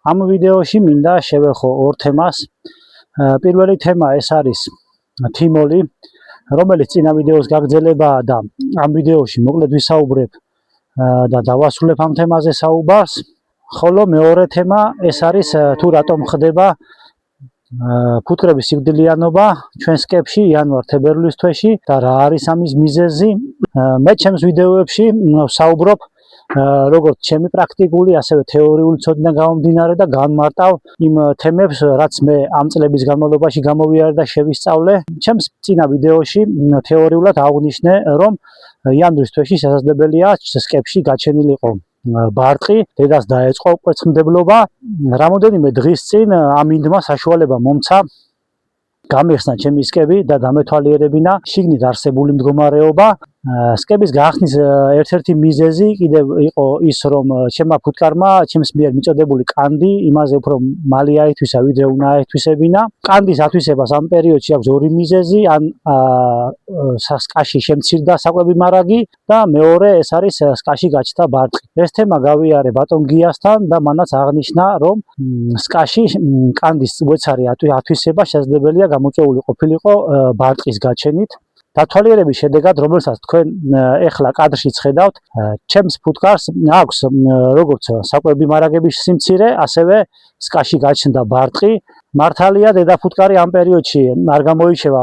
ამ ვიდეოში მინდა შევეხო ორ თემას. პირველი თემა ეს არის თიმოლი, რომელიც წინა ვიდეოს გაგრძელებაა და ამ ვიდეოში მოკლედ ვისაუბრებ და დავასრულებ ამ თემაზე საუბარს. ხოლო მეორე თემა ეს არის თუ რატომ ხდება ფუტკრების სიკვდილიანობა ჩვენს სკეპში იანვარ-თებერვლის თვეში და რა არის ამის მიზეზი. მე ჩემს ვიდეოებში ვსაუბრობ როგორც ჩემი პრაქტიკული, ასევე თეორიული ცოდნიდან გამომდინარე და განმარტავ იმ თემებს, რაც მე ამ წლების განმავლობაში გამოვიარე და შევისწავლე. ჩემს წინა ვიდეოში თეორიულად აღვნიშნე, რომ იანვრის თვეში შესაძლებელია სკეპში გაჩენილიყო ბარტყი, დედას დაეწყო კვერცხმდებლობა. რამოდენიმე დღის წინ ამ ინდმა საშუალება მომცა გამიხსნა ჩემი სკები და დამეთვალიერებინა შიგნით არსებული მდგომარეობა. სკების გაახსნის ერთ-ერთი მიზეზი კიდევ იყო ის, რომ ჩემმა ფუტკარმა ჩემს მიერ მიწოდებული კანდი იმაზე უფრო მალე აითვისა, ვიდრე უნდა აითვისებინა. კანდის ათვისებას ამ პერიოდში აქვს ორი მიზეზი: ან სკაში შემცირდა საკვები მარაგი და მეორე ეს არის სკაში გაჩნდა ბარტყი. ეს თემა გავიარე ბატონ გიასთან და მანაც აღნიშნა, რომ სკაში კანდის უეცარი ათვისება შესაძლებელია გამოწვეული ყოფილიყო ბარტყის გაჩენით. დათვალიერების შედეგად, რომელსაც თქვენ ეხლა კადრშიც ხედავთ, ჩემს ფუტკარს აქვს როგორც საკვები მარაგების სიმცირე, ასევე სკაში გაჩნდა ბარტყი. მართალია, დედა ფუტკარი ამ პერიოდში არ გამოირჩევა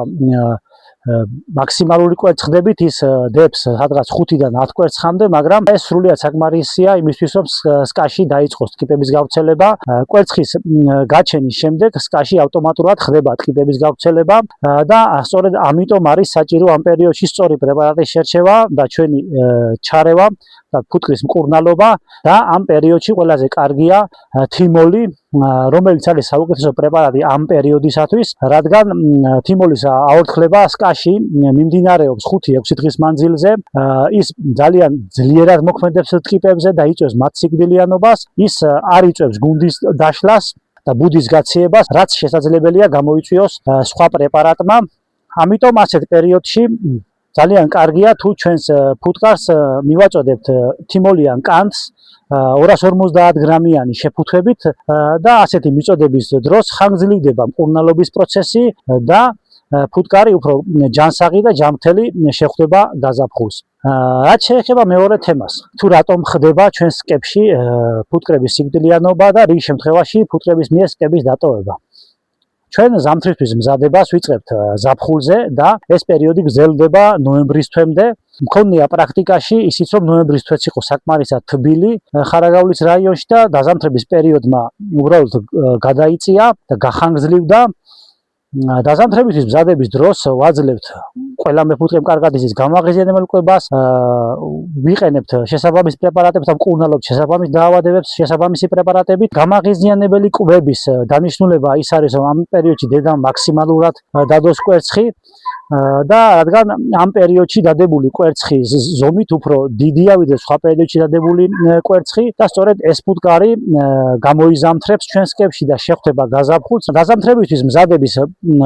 მაქსიმალური კვერცხდებით, ის დებს სადღაც 5-დან 10 კვერცხამდე, მაგრამ ეს სრულიად საკმარისია იმისთვის, რომ სკაში დაიწყოს ტკიპების გავრცელება. კვერცხის გაჩენის შემდეგ სკაში ავტომატურად ხდება ტკიპების გავრცელება და სწორედ ამიტომ არის საჭირო ამ პერიოდში სწორი პრეპარატის შერჩევა და ჩვენი ჩარევა და ფუტკრის მკურნალობა და ამ პერიოდში ყველაზე კარგია თიმოლი, რომელიც არის საუკეთესო პრეპარატი ამ პერიოდისათვის, რადგან თიმოლის აორთქლება სკაში მიმდინარეობს 5-6 დღის მანძილზე. ის ძალიან ძლიერად მოქმედებს ტკიპებზე და იწვევს მათ სიკვდილიანობას. ის არ იწვევს გუნდის დაშლას და ბუდის გაციებას, რაც შესაძლებელია გამოიწვიოს სხვა პრეპარატმა. ამიტომ ასეთ პერიოდში ძალიან კარგია თუ ჩვენს ფუტკარს მივაწოდებთ თიმოლიან კანდს 250 გრამიანი შეფუთვებით და ასეთი მიწოდების დროს ხანგრძლივდება მკურნალობის პროცესი და ფუტკარი უფრო ჯანსაღი და ჯანმრთელი შეხვდება გაზაფხულს. რაც შეეხება მეორე თემას, თუ რატომ ხდება ჩვენს სკეპში ფუტკრების სიკვდილიანობა და რიგ შემთხვევაში ფუტკრების მიერ სკების დატოვება. ჩვენ ზამთრისთვის მზადებას ვიწყებთ ზაფხულზე და ეს პერიოდი გრძელდება ნოემბრის თვემდე. მქონია პრაქტიკაში ისიც, რომ ნოემბრის თვეც იყო საკმარისად თბილი ხარაგაულის რაიონში და დაზამთრების პერიოდმა უბრალოდ გადაიწია და გახანგრძლივდა. დაზამთრებისთვის მზადების დროს ვაძლევთ ყველა მეფუტკრემ კარგად იცის გამაღიზიანებელ კვებას, ვიყენებთ შესაბამის პრეპარატებს და მკურნალობთ შესაბამის დაავადებებს შესაბამისი პრეპარატებით. გამაღიზიანებელი კვების დანიშნულება ის არის, რომ ამ პერიოდში დედამ მაქსიმალურად დადოს კვერცხი და რადგან ამ პერიოდში დადებული კვერცხი ზომით უფრო დიდია ვიდრე სხვა პერიოდში დადებული კვერცხი და სწორედ ეს ფუტკარი გამოიზამთრებს ჩვენ სკეპში და შეხვდება გაზაფხულს. გაზამთრებისთვის მზადების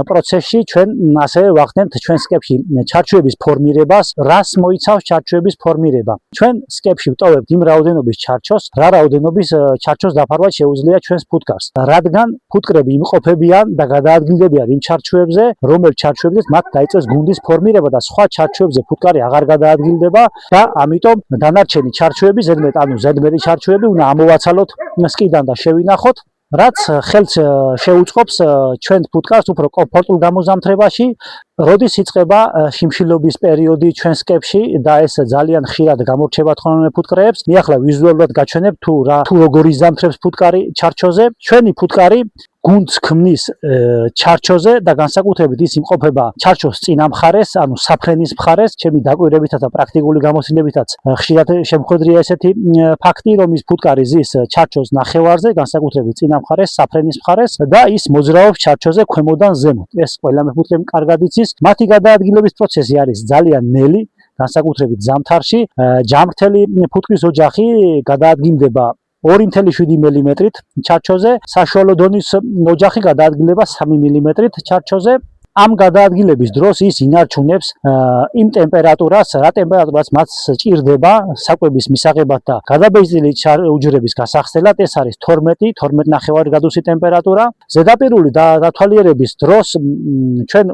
პროცესში ჩვენ ასევე ვახდენთ ჩვენ სკეპში ჩარჩოების ფორმირებას. რას მოიცავს ჩარჩოების ფორმირება? ჩვენ სკეპში ვტოვებთ იმ რაოდენობის ჩარჩოს, რა რაოდენობის ჩარჩოს დაფარვა შეუძლია ჩვენს ფუტკარს. რადგან ფუტკრები იმყოფებიან და გადაადგილდებიან იმ ჩარჩოებზე, რომელ ჩარჩოებზეც მათ დაიწყეს გუნდის ფორმირება და სხვა ჩარჩოებზე ფუტკარი აღარ გადაადგილდება და ამიტომ დანარჩენი ჩარჩოები, ზედმეტი ჩარჩოები უნდა ამოვაცალოთ სკიდან და შევინახოთ, რაც ხელს შეუწყობს ჩვენ ფუტკარს უფრო კომფორტულ გამოზამთრებაში. როდის იწყება შიმშილობის პერიოდი ჩვენ სკეპში და ეს ძალიან ხშირად გამორჩება თხოვნოვან ფუტკრებს. მე ახლა ვიზუალურად გაჩვენებ თუ როგორ იზამთრებს ფუტკარი ჩარჩოზე. ჩვენი ფუტკარი გუნდს ქმნის ჩარჩოზე და განსაკუთრებით ის იმყოფება ჩარჩოს წინა მხარეს, ანუ საფრენის მხარეს. ჩემი დაკვირვებითაც და პრაქტიკული გამოცდილებითაც ხშირად შემხვედრია ესეთი ფაქტი, რომ ის ფუტკარი ზის ჩარჩოს ნახევარზე, განსაკუთრებით წინა მხარეს, საფრენის მხარეს და ის მოძრაობს ჩარჩოზე ქვემოდან ზემოთ. ეს ყველა მეფუტკრემ კარგად იცის. მათი გადაადგილების პროცესი არის ძალიან ნელი, განსაკუთრებით ზამთარში. ჯანმრთელი ფუტკრის ოჯახი გადაადგილდება 2.7 მმ-ით ჩარჩოზე, საშუალო დონის ოჯახი გადაადგილდება 3 მმ-ით ჩარჩოზე. ამ გადაადგილების დროს ის ინარჩუნებს იმ ტემპერატურას, რა ტემპერატურაც მათ სჭირდება საკვების მისაღებად და გადაბეჭდილი უჯრების გასახსნელად. ეს არის 12-12.5 გრადუსი ტემპერატურა. ზედაპირული დათვალიერების დროს ჩვენ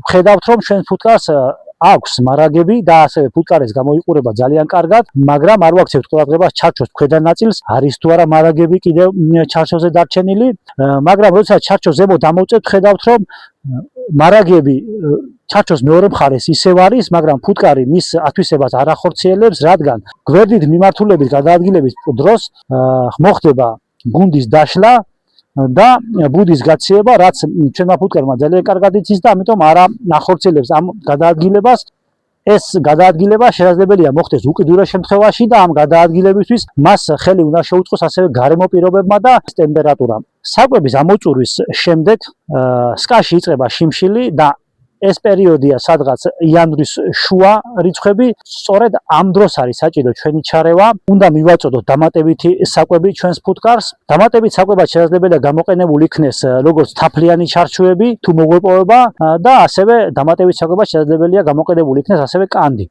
ხედავთ, რომ ჩვენ ფუტკარს აქვს მარაგები და ასევე ფუტკარის გამოიყურება ძალიან კარგად, მაგრამ არ ვაქცევთ ყურადღებას ჩარჩოს ქვედა ნაწილს, არის თუ არა მარაგები კიდევ ჩარჩოზე დარჩენილი, მაგრამ როდესაც ჩარჩოს ზემოთ ამოვწევთ, ხედავთ, რომ მარაგები ჩარჩოს მეორე მხარეს ისევ არის, მაგრამ ფუტკარი მის ათვისებას არ ახორციელებს, რადგან გვერდით მიმართულებით გადაადგილების დროს მოხდება გუნდის დაშლა და ბუდის გაციება, რაც ჩვენმა ფუტკარმა ძალიან კარგად იცის და ამიტომ არ ახორციელებს ამ გადაადგილებას. ეს გადაადგილება შესაძლებელია მოხდეს უკიდურეს შემთხვევაში და ამ გადაადგილებისთვის მას ხელი უნდა შეუწყოს ასევე გარემო პირობებმა და ტემპერატურამ. საკვების ამოწურვის შემდეგ სკაში იწყება შიმშილი და ეს პერიოდია, სადღაც იანვრის შუა რიცხვები. სწორედ ამ დროს არის საჭირო ჩვენი ჩარევა. უნდა მივაწოდოთ დამატებითი საკვები ჩვენს ფუტკარს. დამატებით საკვებად შესაძლებელია გამოყენებული იქნეს როგორც თაფლიანი ჩარჩოები, თუ მოგვეპოვება და ასევე დამატებით საკვებად შესაძლებელია გამოყენებული იქნეს ასევე კანდი.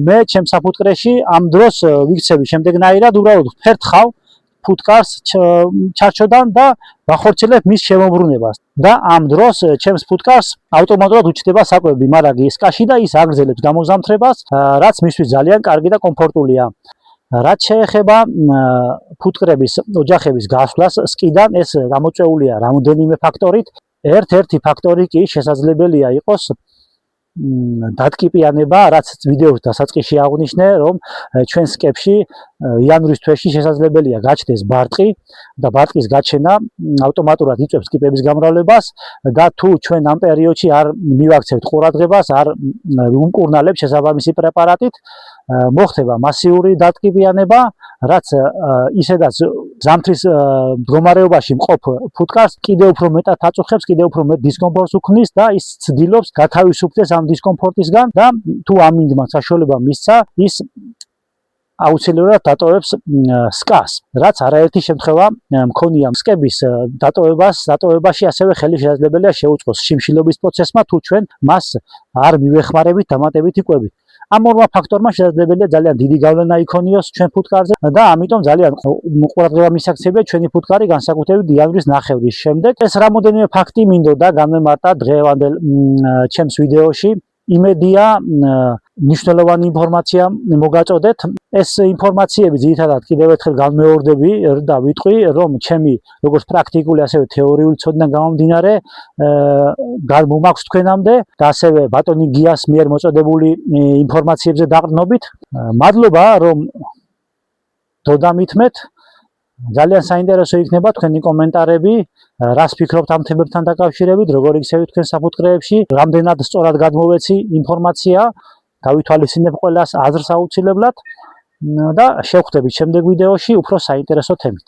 მე ჩემს საფუტკრეში ამ დროს ვიქცევი შემდეგნაირად, უბრალოდ ფერთხავ ფუტკარს ჩარჩოდან და ვახორციელებ მის შემოbrunებას და ამ დროს ჩემს ფუტკარს ავტომატურად უჩნდება საკვები მარაგი სკაში და ის აგრძელებს გამოზამთრებას, რაც მისთვის ძალიან კარგი და კომფორტულია. რაც შეეხება ფუტკრების ოჯახების გასვლას სკიდან, ეს გამოწვეულია რამდენიმე ფაქტორით. ერთ-ერთი ფაქტორი კი შესაძლებელია იყოს დატკიპიანება, რაც ვიდეოს დასაწყისში აღვნიშნე, რომ ჩვენ სკებში იანვრის თვეში შესაძლებელია გაჩნდეს ბარტყი და ბარტყის გაჩენა ავტომატურად იწვევს კიპების გამრავლებას და თუ ჩვენ ამ პერიოდში არ მივაქცევთ ყურადღებას, არ ვუმკურნალებთ შესაბამისი პრეპარატით, მოხდება მასიური დატკიპიანება, რაც ისედაც ზამთრის მდგომარეობაში მყოფ ფუტკარს კიდევ უფრო მეტად აწუხებს, კიდევ უფრო მეტ დისკომფორტს უქმნის და ის ცდილობს გათავისუფლდეს ამ დისკომფორტისგან და თუ ამ მინდმა საშუალება მისცა, ის აუცილებლად დატოვებს სკას, რაც არაერთი შემთხვევა მქონია სკების დატოვებაში ასევე ხელი შესაძლებელია შეუწყოს შიმშილობის პროცესმა, თუ ჩვენ მას არ მივეხმარებით დამატებითი კვებით. ამ ორმა ფაქტორმა შესაძლებელია ძალიან დიდი გავლენა იქონიოს ჩვენ ფუტკარზე და ამიტომ ძალიან ყურადღება მისაქცევია ჩვენი ფუტკარი განსაკუთრებით იანვრის ნახევრის შემდეგ. ეს რამოდენიმე ფაქტი მინდოდა განმემარტა დღევანდელ ჩემს ვიდეოში. იმედია მნიშვნელოვანი ინფორმაცია მოგაწოდეთ. ეს ინფორმაციები ძირითადად კიდევ ერთხელ განმეორდები და ვიტყვი, რომ ჩემი როგორც პრაქტიკული, ასევე თეორიული ცოდნა გამომდინარე მომაქვს თქვენამდე და ასევე ბატონი გიას მიერ მოწოდებული ინფორმაციებზე დაყრდნობით. მადლობა, რომ დოდამითმეთ. ძალიან საინტერესო იქნება თქვენი კომენტარები, რას ფიქრობთ ამ თემებთან დაკავშირებით, როგორ იქცევით თქვენ საფუტკრეებში, რამდენად სწორად გადმოვეცი ინფორმაცია, გავითვალისწინებ ყველას აზრს აუცილებლად და შევხვდებით შემდეგ ვიდეოში უფრო საინტერესო თემით.